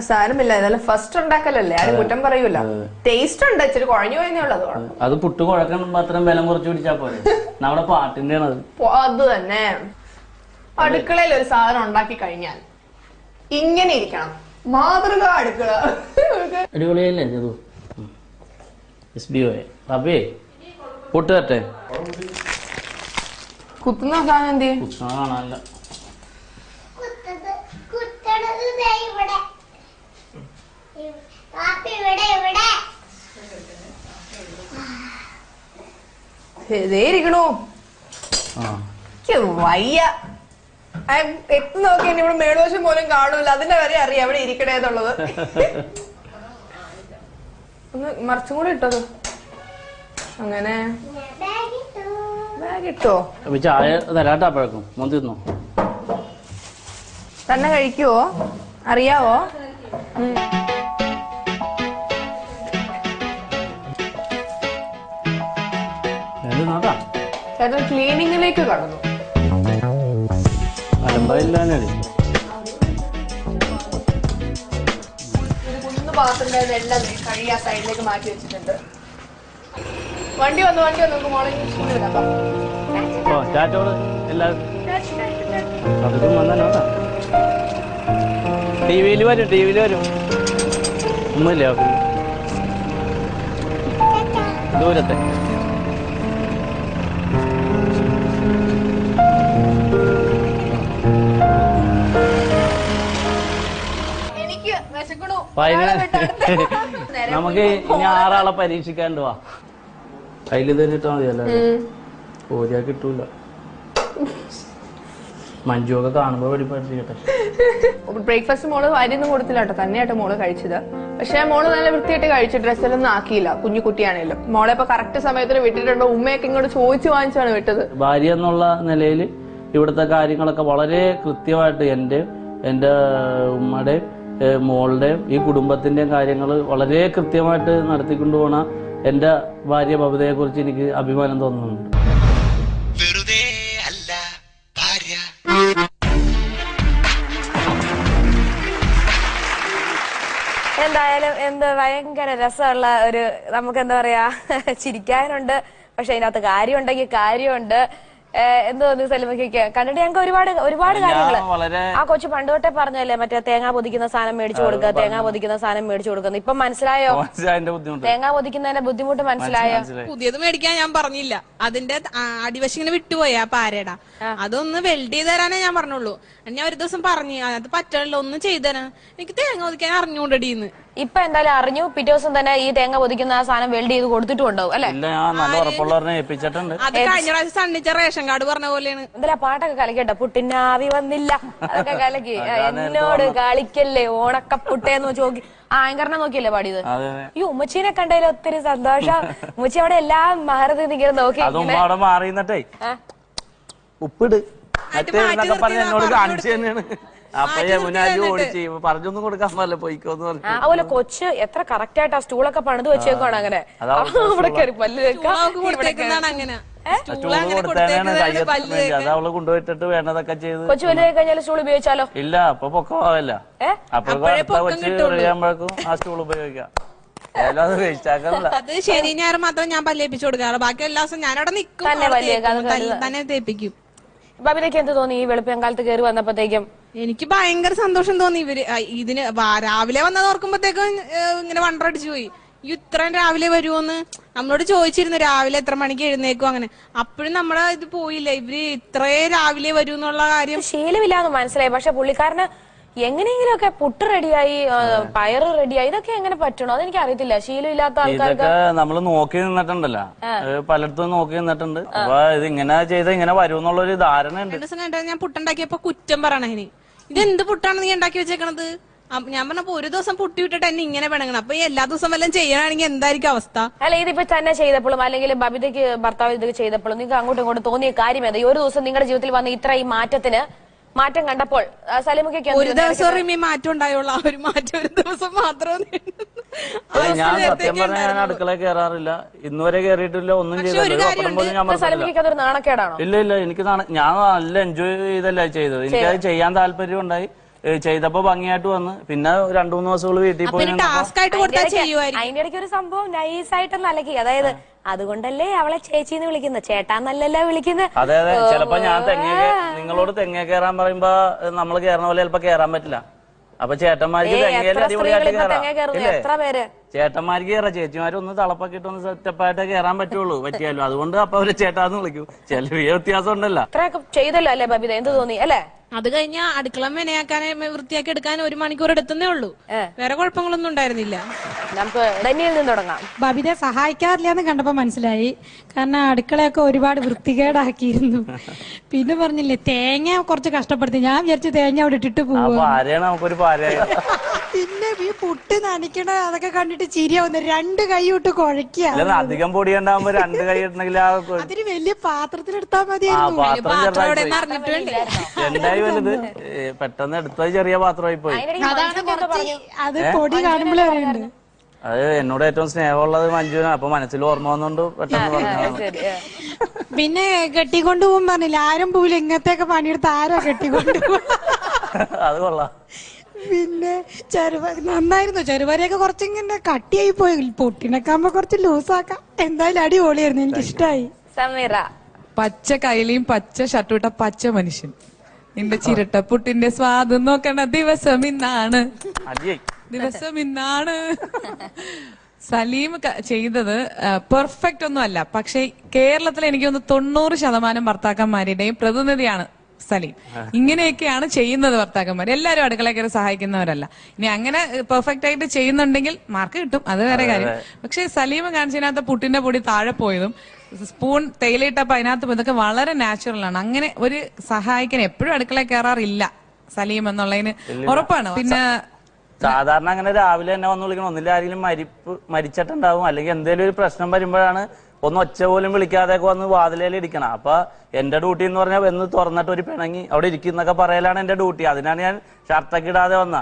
സാരമില്ല, ഇതെല്ലാം ഫസ്റ്റ് ഉണ്ടാക്കലല്ലേ, ആരും കുറ്റം പറയൂല. ടേസ്റ്റ് ഉണ്ട്, ഇച്ചിരി കുഴഞ്ഞു പോയെന്നേ ഉള്ളൂ. അത് പുട്ട് കുഴക്കണം മാത്രം ബലം കുറച്ച് പിടിച്ചാ പോലെ. നമ്മുടെ പാട്ടിന്റെ അത് തന്നെ. അടുക്കളയിൽ ഒരു സാധനം ഉണ്ടാക്കി കഴിഞ്ഞാൽ ഇങ്ങനെ ഇരിക്കണം. മാതൃക അടുക്കള. അടിപൊളിയല്ലേ ചെയ്തു. റബേ പുട്ട് തട്ടെ. കുത്തുന്ന സാധനം എന്ത് കുത്തണ കാണാനില്ല. ഇരിക്കണു വയ്യ. എത്തി നോക്കി ഇവിടെ മേളുവശം പോലും കാണൂല, അതിന്റെ വരെ അറിയാം എവിടെ ഇരിക്കണേന്നുള്ളത്. ഒന്ന് മറിച്ചും കൂടെ ഇട്ടത് അങ്ങനെ ബാഗ് ഇട്ടോ. ചായ തരാട്ടാ പഴക്കും മോന്തിന്നോ തന്നെ കഴിക്കുവോ അറിയാവോ? ചേട്ടൻ ക്ലീനിങ്ങിലേക്ക് കടന്നു. ഒരു കുഞ്ഞു പാത്രത്തിന്റെ എല്ലാം കഴിയാ സൈഡിലേക്ക് മാറ്റി വെച്ചിട്ടുണ്ട്. വണ്ടി വന്നു നമുക്ക് മോളെ ടിവിയില് വരും ഒന്നുമില്ല ദൂരത്തെ. നമുക്ക് ഇനി 6 ആളെ പരീക്ഷിക്കാണ്ട് വാ. കയ്യില് തന്നെ ഇട്ടാ മതിയല്ലോ, ഓരിയാ കിട്ടൂല. മഞ്ജുവൊക്കെ കാണുമ്പോ പഠിപ്പിക്കട്ടെ. ബ്രേക്ക്ഫാസ്റ്റ് മോള് അരിയൊന്നും കൊടുത്തില്ല കേട്ടോ, തന്നെയായിട്ട് മോള് കഴിച്ചത്. പക്ഷെ മോള് നല്ല വൃത്തിയായിട്ട് കഴിച്ചു, ഡ്രസ്സൊന്നും ആക്കിയില്ല. കുഞ്ഞു കുട്ടിയാണേലും മോളെ ഇപ്പൊ കറക്റ്റ് സമയത്തിന് വിട്ടിട്ടുണ്ടോ? ഉമ്മയൊക്കെ ഇങ്ങോട്ട് ചോദിച്ചു വാങ്ങിച്ചാണ് വിട്ടത്. ഭാര്യ എന്നുള്ള നിലയിൽ ഇവിടുത്തെ കാര്യങ്ങളൊക്കെ വളരെ കൃത്യമായിട്ട് എന്റെ ഉമ്മയുടെയും മോളുടെയും ഈ കുടുംബത്തിന്റെയും കാര്യങ്ങൾ വളരെ കൃത്യമായിട്ട് നടത്തിക്കൊണ്ടുപോണ എന്റെ ഭാര്യ ബബിതയെ കുറിച്ച് എനിക്ക് അഭിമാനം തോന്നുന്നുണ്ട്. എന്തായാലും ഭയങ്കര രസമുള്ള ഒരു, നമുക്ക് എന്താ പറയാ, ചിരിക്കാനുണ്ട്. പക്ഷെ അതിനകത്ത് കാര്യമുണ്ടെങ്കിൽ കാര്യമുണ്ട്. എന്തോ സലിമയ്ക്ക് കണ്ടിട്ട് ഞങ്ങൾക്ക് ഒരുപാട് കാര്യങ്ങള്. ആ കൊച്ചു പണ്ട് തൊട്ടേ പറഞ്ഞല്ലേ മറ്റേ തേങ്ങ പൊതിക്കുന്ന സാധനം മേടിച്ചു കൊടുക്കുക, തേങ്ങ പൊതിക്കുന്ന സാധനം മേടിച്ചു കൊടുക്കുന്നു. ഇപ്പൊ മനസ്സിലായോ തേങ്ങ പൊതിക്കുന്നതിന്റെ ബുദ്ധിമുട്ട്? മനസ്സിലായോ? പുതിയത് മേടിക്കാൻ ഞാൻ പറഞ്ഞില്ല, അതിന്റെ അടിവശം ഇങ്ങനെ വിട്ടുപോയി ആ പാരയുടെ. അതൊന്ന് വെൽഡ് ചെയ്ത് തരാനേ ഞാൻ പറഞ്ഞുള്ളൂ. ഞാൻ ഒരു ദിവസം പറഞ്ഞു അത് പറ്റണല്ലോ, ഒന്ന് ചെയ്തു തരാൻ. എനിക്ക് തേങ്ങ പൊതിക്കാൻ അറിഞ്ഞുകൊണ്ടടിന്ന്. ഇപ്പൊ എന്തായാലും അറിഞ്ഞു. പിറ്റേ ദിവസം തന്നെ ഈ തേങ്ങ പൊതിക്കുന്ന ആ സാധനം വെൽഡ് ചെയ്ത് കൊടുത്തിട്ടും ഉണ്ടാവും അല്ലെ? അത് കഴിഞ്ഞ പ്രാവശ്യം സണ്ണിച്ച റേഷൻ കാർഡ് പറഞ്ഞ പോലെയാണ്. എന്തായാലും പാട്ടൊക്കെ കളിക്കട്ടെ. പുട്ടിനാവി വന്നില്ല, അതൊക്കെ കലക്കി. എന്നോട് കളിക്കല്ലേ ഓണക്കപ്പുട്ടേന്ന് ചോക്കി ആങ്കറിനെ നോക്കിയല്ലേ പാടിയത്. ഈ ഉമ്മച്ചീനെ കണ്ടതിൽ ഒത്തിരി സന്തോഷം. ഉമ്മച്ചി അവിടെ എല്ലാം മാറി നിൽക്കുന്നത് നോക്കി ഉപ്പിട് എന്നോട് കാണിച്ചു തന്നെയാണ്. പറഞ്ഞൊന്നും കൊടുക്കാൻ പറ്റില്ല, പോയിക്കോന്ന് പറഞ്ഞു. അതുപോലെ കൊച്ച് എത്ര കറക്റ്റ് ആയിട്ട് ആ സ്റ്റൂളൊക്കെ പണിത് വെച്ചേക്കാണ്. അങ്ങനെ ഇവിടെ കയറി പല്ല് അങ്ങനെ അത് അവള് കൊണ്ടുപോയിട്ടിട്ട് വേണ്ടതൊക്കെ ചെയ്ത്. കൊച്ചു വലുതായി കഴിഞ്ഞാൽ സ്റ്റൂൾ ഉപയോഗിച്ചാലോ? ഇല്ല, അപ്പൊ പൊക്കമാവില്ല. അപ്പോഴേക്കും ആ സ്റ്റൂൾ ഉപയോഗിക്കാം. അത് ശനി ഞായർ മാത്രം ഞാൻ പല്ലേപ്പിച്ചു കൊടുക്കാറ്, ബാക്കി എല്ലാ ദിവസം ഞാനവിടെ നിൽക്കും, തന്നെ തേപ്പിക്കും. ബബിതയ്ക്ക് എന്ത് തോന്നി ഈ വെളുപ്പിയം കാലത്ത് കയറി വന്നപ്പോഴത്തേക്കും? എനിക്ക് ഭയങ്കര സന്തോഷം തോന്നി. ഇതിന് രാവിലെ വന്നത് ഓർക്കുമ്പോഴത്തേക്കും ഇങ്ങനെ വണ്ടടിച്ചു പോയി. ഇത്രയും രാവിലെ വരുമോന്ന് നമ്മളോട് ചോദിച്ചിരുന്നു, രാവിലെ എത്ര മണിക്ക് എഴുന്നേക്കും അങ്ങനെ. അപ്പോഴും നമ്മളെ ഇത് പോയില്ല, ഇവര് ഇത്രയും രാവിലെ വരും എന്നുള്ള കാര്യം ശീലമില്ലാന്ന് മനസ്സിലായി. പക്ഷെ പുള്ളിക്കാരന് എങ്ങനെയെങ്കിലും ഒക്കെ പുട്ട് റെഡിയായി, പയറ് റെഡിയായി, ഇതൊക്കെ എങ്ങനെ പറ്റണോ അതെനിക്ക് അറിയത്തില്ല. ശീലമില്ലാത്ത ആൾക്കാർക്ക് നമ്മള് നോക്കി നിന്നിട്ടുണ്ടല്ലോ, പലയിടത്തും നോക്കി നിന്നിട്ടുണ്ട്. അപ്പൊ ഇത് ഇങ്ങനെ ചെയ്ത് ഇങ്ങനെ വരും എന്നുള്ളൊരു ധാരണ ഉണ്ട്. ഞാൻ പുട്ടുണ്ടാക്കിയപ്പോ കുറ്റം പറയണേ, ഇതെന്ത് പുട്ടാണ് നീ ഉണ്ടാക്കി വെച്ചേക്കണത്? ഞാൻ പറഞ്ഞപ്പോ ഒരു ദിവസം പുട്ടി വിട്ടിട്ട് എന്നെ ഇങ്ങനെ പെണങ്ങണം, അപ്പൊ എല്ലാ ദിവസം വല്ലതും ചെയ്യണമെങ്കിൽ എന്തായിരിക്കും അവസ്ഥ? അല്ല, ഇതിപ്പോ തന്നെ ചെയ്തപ്പോഴും അല്ലെങ്കിൽ ബബിതയ്ക്ക് ഭർത്താവ് ഇത് ചെയ്തപ്പോഴും നിങ്ങൾക്ക് അങ്ങോട്ടും ഇങ്ങോട്ടും തോന്നിയ കാര്യം ഏതാ? ഈ ഒരു ദിവസം നിങ്ങളുടെ ജീവിതത്തിൽ വന്ന ഇത്ര ഈ മാറ്റം കണ്ടപ്പോൾ സലിമയ്ക്ക് ഒരു ദിവസം മാറ്റം ഉണ്ടായുള്ള ആ ഒരു മാറ്റം ഒരു ദിവസം മാത്രമേ. ഞാൻ സത്യം പറഞ്ഞാൽ ഞാൻ അടുക്കളയിൽ കയറാറില്ല, ഇന്നുവരെ കയറിയിട്ടില്ല, ഒന്നും ചെയ്തില്ല. സലിമയ്ക്ക് അതൊരു നാണക്കേടാണോ? ഇല്ല, എനിക്ക് ഞാൻ നല്ല എൻജോയ് ചെയ്തല്ല ചെയ്തത്. എനിക്കത് ചെയ്യാൻ താല്പര്യം ഉണ്ടായി, ചെയ്തപ്പോ ഭംഗിയായിട്ട് വന്ന്. പിന്നെ 2-3 ദിവസം വീട്ടിൽ പോയി. അതിന്റെ ഇടയ്ക്ക് ഒരു സംഭവം നൈസായിട്ട് നൽകി, അതായത് അതുകൊണ്ടല്ലേ അവളെ ചേച്ചിന്ന് വിളിക്കുന്നത്, ചേട്ടാന്നല്ലല്ലോ വിളിക്കുന്നത്. അതെ, ചിലപ്പോ ഞാൻ നിങ്ങളോട് തെങ്ങ കയറാൻ പറയുമ്പോ നമ്മള് കയറുന്ന പോലെ ചിലപ്പോ കയറാൻ പറ്റില്ല. അപ്പൊ ചേട്ടന്മാർക്ക് തെങ്ങയിൽ അടിപൊളിയായിട്ട് കയറാം. ചേട്ടന്മാർക്ക് കയറാം, ചേച്ചിമാരൊന്ന് തളപ്പൊക്കിട്ട് ഒന്ന് സെറ്റപ്പായിട്ടേ കയറാൻ പറ്റിയാലോ. അതുകൊണ്ട് അപ്പൊ അവര് ചേട്ടാന്ന് വിളിക്കും. ചെറിയ വ്യത്യാസം ഉണ്ടല്ലോ. ഇത്രയൊക്കെ ചെയ്തല്ലോ അല്ലേ ബബിത? എന്ത് തോന്നി അല്ലേ? അത് കഴിഞ്ഞ അടുക്കള മെനയാക്കാനെ വൃത്തിയാക്കി എടുക്കാൻ 1 മണിക്കൂർ എടുത്തേ ഉള്ളൂ. വേറെ കുഴപ്പങ്ങളൊന്നും ഉണ്ടായിരുന്നില്ല. നമുക്ക് ധന്യയിൽ നിന്ന് തുടങ്ങാം. ബബിതെ സഹായിക്കാറില്ല എന്ന് കണ്ടപ്പോ മനസ്സിലായി. കാരണം അടുക്കളയൊക്കെ ഒരുപാട് വൃത്തികേടാക്കിയിരുന്നു. പിന്നെ പറഞ്ഞില്ലേ തേങ്ങ കുറച്ച് കഷ്ടപ്പെടുത്തി. ഞാൻ വിചാരിച്ചു തേങ്ങ അവിടെ ഇട്ടിട്ട് പോകും. പിന്നെ ഈ പുട്ട് നനയ്ക്കണ അതൊക്കെ കണ്ടിട്ട് ചിരിയാവുന്നു. 2 കൈ ഇട്ട് കുഴക്കുക. അധികം പൊടിയുണ്ടാവുമ്പോ 2 കൈ ഇട്ടുണ്ടെങ്കിൽ അതിന് വലിയ പാത്രത്തിലെടുത്താ മതിയായിരുന്നു. എന്തായി വലുത് പെട്ടെന്ന് എടുത്തത് ചെറിയ പാത്രമായി പോയി. അത് പൊടി കാണുമ്പോഴേ അറിയുന്നുണ്ട്. അത് എന്നോട് ഏറ്റവും സ്നേഹമുള്ളത് മഞ്ജുവിനാണ്. അപ്പൊ മനസ്സിൽ ഓർമ്മ വന്നോണ്ട് പെട്ടെന്ന് പറഞ്ഞു. പിന്നെ കെട്ടിക്കൊണ്ടു പോകും പറഞ്ഞില്ല. ആരും പോവില്ല. ഇങ്ങനത്തെയൊക്കെ പണിയെടുത്ത് ആരോ കെട്ടിക്കൊണ്ടു. അത് കൊള്ളാം. പിന്നെ നന്നായിരുന്നു. ചെറുവരെയൊക്കെ കുറച്ചിങ്ങനെ കട്ടിയായി പോയി. പൊട്ടിനൊക്കാകുമ്പോ കുറച്ച് ലൂസാക്കാം. എന്തായാലും അടിപൊളിയായിരുന്നു. എനിക്കിഷ്ടായി. സമീറ പച്ച കൈലിയും പച്ച ഷർട്ടും ഇട്ട പച്ച മനുഷ്യൻ. നിന്റെ ചിരട്ടപ്പുട്ടിന്റെ സ്വാദം നോക്കണ ദിവസം ഇന്നാണ്. ദിവസം ഇന്നാണ്. സലീം ചെയ്തത് പെർഫെക്റ്റ് ഒന്നും അല്ല. പക്ഷെ കേരളത്തിൽ എനിക്ക് തോന്നുന്നു 90% ഭർത്താക്കന്മാരുടെയും പ്രതിനിധിയാണ് സലീം. ഇങ്ങനെയൊക്കെയാണ് ചെയ്യുന്നത് ഭർത്താക്കന്മാർ. എല്ലാവരും അടുക്കള കയറി സഹായിക്കുന്നവരല്ല. ഇനി അങ്ങനെ പെർഫെക്റ്റ് ആയിട്ട് ചെയ്യുന്നുണ്ടെങ്കിൽ മാർക്ക് കിട്ടും, അത് വേറെ കാര്യം. പക്ഷെ സലീം കാണിച്ചതിനകത്ത് പുട്ടിന്റെ പൊടി താഴെ പോയതും സ്പൂൺ തേയിലയിട്ടപ്പോ അതിനകത്ത് ഇതൊക്കെ വളരെ നാച്ചുറൽ ആണ്. അങ്ങനെ ഒരു സഹായിക്കാൻ എപ്പോഴും അടുക്കള കയറാറില്ല സലീം എന്നുള്ളതിന് ഉറപ്പാണ്. പിന്നെ സാധാരണ അങ്ങനെ രാവിലെ തന്നെ വന്ന് വിളിക്കണം. ഒന്നില്ല ആരെങ്കിലും മരിച്ചിട്ടുണ്ടാവും, അല്ലെങ്കിൽ എന്തെങ്കിലും ഒരു പ്രശ്നം വരുമ്പോഴാണ് ഒന്ന് ഒച്ച പോലും വിളിക്കാതെയൊക്കെ വന്ന് വാതിലേൽ ഇരിക്കണം. അപ്പൊ എന്റെ ഡ്യൂട്ടി എന്ന് പറഞ്ഞാൽ എന്ന് തുറന്നിട്ട് ഒരു പിണങ്ങി അവിടെ ഇരിക്കുന്നൊക്കെ പറയലാണ് എന്റെ ഡ്യൂട്ടി. അതിനാണ് ഞാൻ ഷർട്ടൊക്കെ ഇടാതെ വന്ന.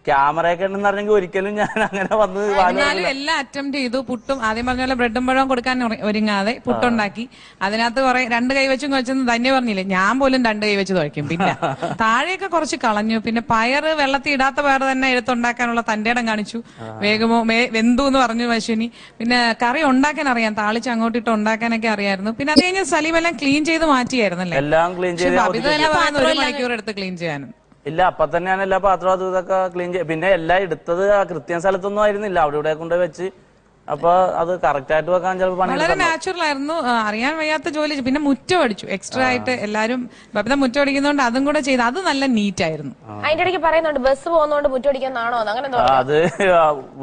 ക്യാമറയൊക്കെ ഉണ്ടെന്ന് പറഞ്ഞെങ്കിൽ ഒരിക്കലും ഞാൻ അങ്ങനെ വന്ന് എന്നാലും എല്ലാം അറ്റംപ്റ്റ് ചെയ്തു. പുട്ടും ആദ്യം പറഞ്ഞ പോലെ ബ്രെഡും പഴവും കൊടുക്കാൻ ഒരുങ്ങാതെ പുട്ടുണ്ടാക്കി. അതിനകത്ത് 2 കൈ വെച്ചും വെച്ചെന്ന് തന്നെ പറഞ്ഞില്ലേ, ഞാൻ പോലും 2 കൈ വെച്ച് തുഴയ്ക്കും. പിന്നെ താഴെയൊക്കെ കുറച്ച് കളഞ്ഞു. പിന്നെ പയറ് വെള്ളത്തിൽ ഇടാത്ത പയറ് തന്നെ എടുത്തുണ്ടാക്കാനുള്ള തന്റെ ഇടം കാണിച്ചു. വേഗമോ വെന്തു എന്ന് പറഞ്ഞു അശ്വിനി. പിന്നെ കറി ഉണ്ടാക്കാൻ അറിയാം, താളിച്ച് അങ്ങോട്ടിട്ട് ഉണ്ടാക്കാനൊക്കെ അറിയായിരുന്നു. പിന്നെ അത് കഴിഞ്ഞ് സലീം എല്ലാം ക്ലീൻ ചെയ്ത് മാറ്റിയായിരുന്നല്ലേ. എല്ലാം ക്ലീൻ ചെയ്ത് 1 മണിക്കൂർ എടുത്ത് ക്ലീൻ ചെയ്യാനും. ഇല്ല, അപ്പൊ തന്നെ ഞാൻ എല്ലാ പാത്രവും അതും ഇതൊക്കെ ക്ലീൻ ചെയ്യും. പിന്നെ എല്ലാം എടുത്തത് കൃത്യം സ്ഥലത്തൊന്നും ആയിരുന്നില്ല, അവിടെ ഇവിടെ കൊണ്ട് വെച്ച്. അപ്പൊ അത് കറക്റ്റ് ആയിട്ട് വെക്കാൻ ചിലപ്പോൾ പണി വളരെ നാച്ചുറൽ ആയിരുന്നു. അറിയാൻ വയ്യാത്ത ജോലി. പിന്നെ മുറ്റം അടിച്ചു എക്സ്ട്രാ ആയിട്ട്. എല്ലാരും ബബിത മുറ്റം അടിക്കുന്നതുകൊണ്ട് അതും കൂടെ ചെയ്ത് അത് നല്ല നീറ്റ് ആയിരുന്നു. അതിന്റെ ഇടയ്ക്ക് പറയുന്നുണ്ട് ബസ് പോകുന്നോണ്ട് മുറ്റം അടിക്കാന്നാണോ അങ്ങനെ. അത്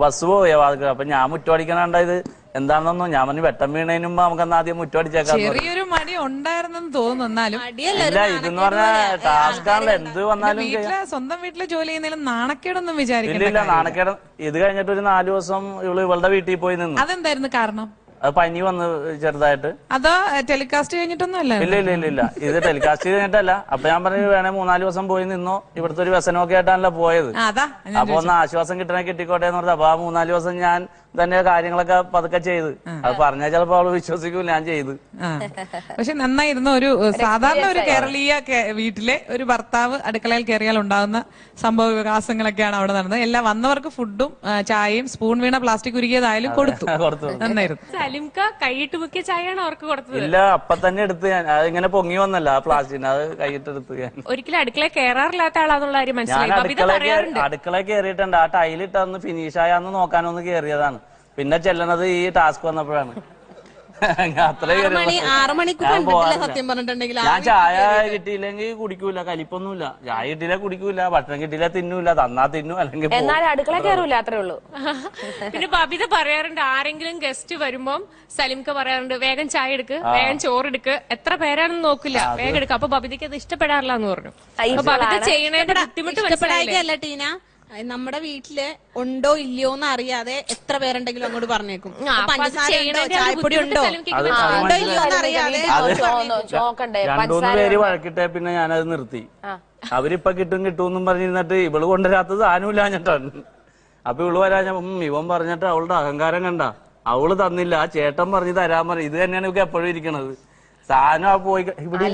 ബസ് പോയ അപ്പൊ ഞാൻ മുറ്റം അടിക്കണുണ്ടായത് എന്താണെന്നോ ഞാൻ പറഞ്ഞു വെട്ടം വീണതിന് മുമ്പ് നമുക്കെന്നാ ആദ്യം മുറ്റം അടിച്ചേക്കാം. ചെറിയൊരു മടി ഉണ്ടായിരുന്നെന്ന് തോന്നുന്നു. എന്നാലും ഇല്ല, ഇതെന്ന് പറഞ്ഞാൽ ടാസ്ക് ആണല്ലോ. എന്ത് വന്നാലും സ്വന്തം വീട്ടില് ജോലി ചെയ്യുന്നതിലും നാണക്കേടൊന്നും വിചാരിക്കില്ല. ഇല്ല, നാണക്കേട്. ഇത് കഴിഞ്ഞിട്ട് ഒരു 4 ദിവസം ഇവളുടെ വീട്ടിൽ പോയി നിന്നു. അതെന്തായിരുന്നു കാരണം? അത് പനി വന്ന് ചെറുതായിട്ട്. അതോ ടെലികാസ്റ്റ് കഴിഞ്ഞിട്ടൊന്നും അല്ല? ഇല്ല, ഇത് ടെലികാസ്റ്റ് കഴിഞ്ഞിട്ടല്ല. അപ്പൊ ഞാൻ പറഞ്ഞു വേണേ 3-4 ദിവസം പോയി നിന്നോ, ഇവിടുത്തെ ഒരു വ്യസനമൊക്കെ ആയിട്ടാണല്ലോ പോയത്. അപ്പൊ ഒന്ന് ആശ്വാസം കിട്ടിക്കോട്ടെ എന്ന് പറഞ്ഞത്. അപ്പൊ ആ 3-4 ദിവസം ഞാൻ തന്നെ കാര്യങ്ങളൊക്കെ പതുക്കെ ചെയ്ത്. അത് പറഞ്ഞാൽ ചിലപ്പോ അവള് വിശ്വസിക്കും ഞാൻ ചെയ്ത്. പക്ഷെ നന്നായിരുന്നു. ഒരു സാധാരണ ഒരു കേരളീയ വീട്ടിലെ ഒരു ഭർത്താവ് അടുക്കളയിൽ കയറിയാൽ ഉണ്ടാകുന്ന സംഭവ വികാസങ്ങളൊക്കെയാണ് അവിടെ നടന്നത്. എല്ലാം വന്നവർക്ക് ഫുഡും ചായയും സ്പൂൺ വീണ പ്ലാസ്റ്റിക് ഉരുകിയതായാലും കൊടുത്തു. നന്നായിരുന്നു. സലിംക കൈയിട്ട് മുക്കിയ ചായയാണ് അവർക്ക് കൊടുത്തത്. ഇല്ല, അപ്പൊ തന്നെ എടുത്ത് ഞാൻ അതിങ്ങനെ പൊങ്ങി വന്നല്ല ആ പ്ലാസ്റ്റിക്, അത് കൈയിട്ടെടുത്ത് ഞാൻ. ഒരിക്കലും അടുക്കള കയറാറില്ലാത്ത ആളാന്നുള്ള കാര്യം മനസ്സിലായി. അടുക്കള കയറിയിട്ടുണ്ട്. ആ ടൈലിട്ടൊന്ന് ഫിനിഷ് ആയാന്ന് നോക്കാനൊന്ന് കയറിയതാണ്. പിന്നെ ചെല്ലണത് ഈ ടാസ്ക് വന്നപ്പോഴാണ്. 6 മണിക്ക് സത്യം പറഞ്ഞിട്ടുണ്ടെങ്കിൽ ഞാൻ ചായ കിട്ടിയില്ലെങ്കിൽ കുടിക്കൂല, കലിപ്പൊന്നുമില്ല. ചായ കിട്ടിയില്ല കുടിക്കൂല, ഭക്ഷണം കിട്ടിയില്ല തിന്നൂല, തന്നാ തിന്നു, അല്ലെങ്കിൽ എന്നാലും അടുക്കള കയറൂല, അത്രേ ഉള്ളൂ. പിന്നെ ബബിത പറയാറുണ്ട് ആരെങ്കിലും ഗസ്റ്റ് വരുമ്പം സലിംക പറയാറുണ്ട് വേഗം ചായ എടുക്ക്, വേഗം ചോറെടുക്ക്, എത്ര പേരാണെന്ന് നോക്കില്ല, വേഗം എടുക്കുക. അപ്പൊ ബബിതയ്ക്ക് അത് ഇഷ്ടപ്പെടാറില്ല എന്ന് പറഞ്ഞു. അപ്പൊ ബബിത ചെയ്യണേന്റെ ബുദ്ധിമുട്ട് മനസ്സിലായില്ല. ടീന, നമ്മുടെ വീട്ടില് ഉണ്ടോ ഇല്ലയോ എന്ന് അറിയാതെ എത്ര പേരുണ്ടെങ്കിലും അങ്ങോട്ട് പറഞ്ഞേക്കും. ചായപ്പൊടി ഉണ്ടോ ഇല്ലയോ എന്ന് അറിയാതെ 2-3 പേര് വഴക്കിട്ടെ പിന്നെ ഞാനത് നിർത്തി. അവരിപ്പൊ കിട്ടും പറഞ്ഞിരുന്നിട്ട് ഇവള് കൊണ്ടുവരാത്തത് സാധനമില്ലാഞ്ഞിട്ടാണ്. അപ്പൊ ഇവള് വരാഞ്ഞ ഇവൻ പറഞ്ഞിട്ട് അവളുടെ അഹങ്കാരം കണ്ട. അവള് തന്നില്ല, ആ ചേട്ടൻ പറഞ്ഞ് തരാൻ പറഞ്ഞു. ഇത് തന്നെയാണ് ഇവക്ക് എപ്പോഴും ഇരിക്കണത്. സാധനം പോയി ഇവിടെ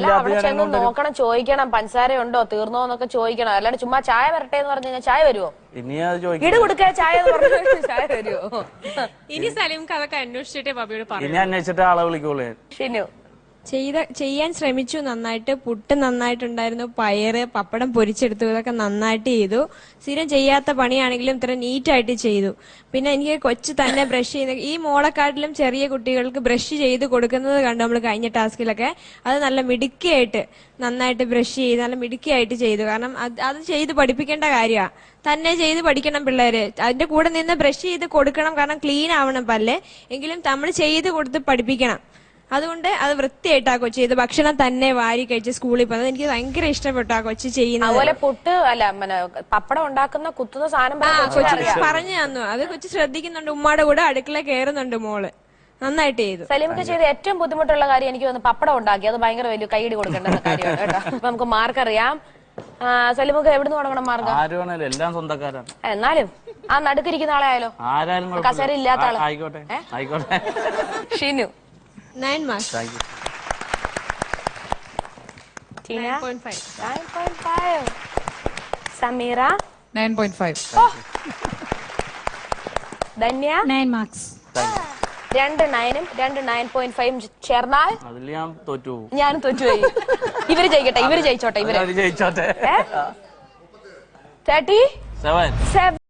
നോക്കണം, ചോദിക്കണം പഞ്ചസാര ഉണ്ടോ തീർന്നോ എന്നൊക്കെ ചോദിക്കണം. അല്ലാണ്ട് ചുമ്മാ ചായ വരട്ടെ എന്ന് പറഞ്ഞു കഴിഞ്ഞാൽ ചായ വരുമോ? ഇനി അത് ചോദിക്കും. വീട് കൊടുക്കുക ചായ ചായ വരുമോ? ഇനി സലീംക്ക് അതൊക്കെ അന്വേഷിച്ചിട്ടേ ബബിയോട് പറയും. ഇനി അന്വേഷിച്ചിട്ട് ആളെ വിളിക്കോളൂ. ഷിനു, ചെയ്യാൻ ശ്രമിച്ചു നന്നായിട്ട്. പുട്ട് നന്നായിട്ടുണ്ടായിരുന്നു, പയറ് പപ്പടം പൊരിച്ചെടുത്തു, ഇതൊക്കെ നന്നായിട്ട് ചെയ്തു. സ്ഥിരം ചെയ്യാത്ത പണിയാണെങ്കിലും ഇത്ര നീറ്റായിട്ട് ചെയ്തു. പിന്നെ എനിക്ക് കൊച്ചു തന്നെ ബ്രഷ് ചെയ്യുന്ന, ഈ മോളെക്കാട്ടിലും ചെറിയ കുട്ടികൾക്ക് ബ്രഷ് ചെയ്ത് കൊടുക്കുന്നത് കണ്ടു നമ്മൾ കഴിഞ്ഞ ടാസ്കിലൊക്കെ. അത് നല്ല മിടുക്കിയായിട്ട് നന്നായിട്ട് ബ്രഷ് ചെയ്ത് നല്ല മിടുക്കിയായിട്ട് ചെയ്തു. കാരണം അത് ചെയ്ത് പഠിപ്പിക്കേണ്ട കാര്യമാണ്, തന്നെ ചെയ്ത് പഠിക്കണം പിള്ളേര്. അതിന്റെ കൂടെ നിന്ന് ബ്രഷ് ചെയ്ത് കൊടുക്കണം, കാരണം ക്ലീൻ ആവണം പല്ല്. എങ്കിലും നമ്മൾ ചെയ്ത് കൊടുത്ത് പഠിപ്പിക്കണം. അതുകൊണ്ട് അത് വൃത്തിയായിട്ട് ആ കൊച്ചു ചെയ്ത് ഭക്ഷണം തന്നെ വാരി കഴിച്ച് സ്കൂളിൽ പോകുന്നത് എനിക്ക് ഭയങ്കര ഇഷ്ടപ്പെട്ടു ആ കൊച്ചു ചെയ്യുന്നത്. അതുപോലെ പുട്ട് അല്ല പപ്പടം ഉണ്ടാക്കുന്ന കുത്തുന്ന സാധനം കൊച്ചു പറഞ്ഞു തന്നു, അത് കൊച്ചു ശ്രദ്ധിക്കുന്നുണ്ട്. ഉമ്മയുടെ കൂടെ അടുക്കള കയറുന്നുണ്ട് മോള്. നന്നായിട്ട് ചെയ്തു. സലീമൊക്കെ ചെയ്ത ഏറ്റവും ബുദ്ധിമുട്ടുള്ള കാര്യം എനിക്ക് തോന്നുന്നു പപ്പടം ഉണ്ടാക്കി. അത് ഭയങ്കര വലിയ കൈയടി കൊടുക്കേണ്ട കാര്യമാണ് കേട്ടോ. അപ്പൊ നമുക്ക് മാർക്ക് അറിയാം. സലീമൊക്കെ എവിടുന്ന് തുടങ്ങണം മാർക്ക്? ആരും എല്ലാം സ്വന്തക്കാരാണ്. എന്നാലും ആ നടുക്കിരിക്കുന്ന ആളെ ആയാലോ? ആരാലും കസേര ഇല്ലാത്ത ആള്. ആയിക്കോട്ടെ ആയിക്കോട്ടെ. Shinu 9 marks. Thank you. Teena 9.5. 9.5. Sameera 9.5. Dhanya 9 marks. 2 9 ഉം 2 9.5 ചേർന്നാൽ അതിൽ ഞാൻ തോറ്റു പോകും. ഞാനും തോറ്റുപോയി. ഇവര് ജയിക്കട്ടെ, ഇവര് ജയിച്ചോട്ടെ. ഇവര് ജയിച്ചോട്ടെ. 37